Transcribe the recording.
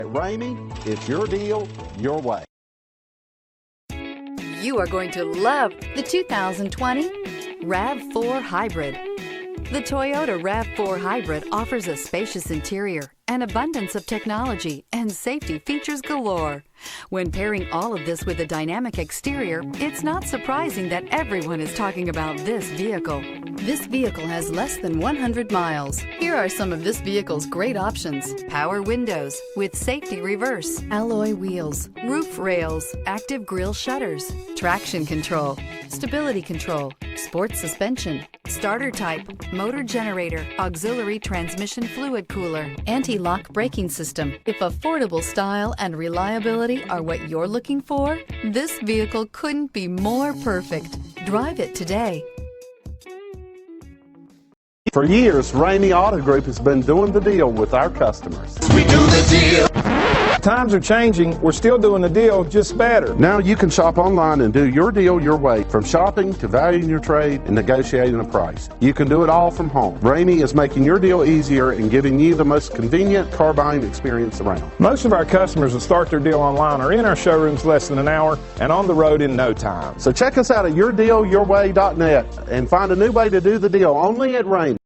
At Ramey, it's your deal, your way. You are going to love the 2020 RAV4 Hybrid. The Toyota RAV4 Hybrid offers a spacious interior, an abundance of technology, and safety features galore. When pairing all of this with a dynamic exterior, it's not surprising that everyone is talking about this vehicle. This vehicle has less than 100 miles. Here are some of this vehicle's great options: power windows with safety reverse, alloy wheels, roof rails, active grille shutters, traction control, stability control, sports suspension, starter type, motor generator, auxiliary transmission fluid cooler, anti-lock braking system. If affordable style and reliability are what you're looking for, this vehicle couldn't be more perfect. Drive it today. For years, Ramey Auto Group has been doing the deal with our customers. We do the deal. Times are changing. We're still doing the deal, just better. Now you can shop online and do your deal your way, from shopping to valuing your trade and negotiating a price. You can do it all from home. Ramey is making your deal easier and giving you the most convenient car buying experience around. Most of our customers that start their deal online are in our showrooms less than an hour and on the road in no time. So check us out at yourdealyourway.net and find a new way to do the deal only at Ramey.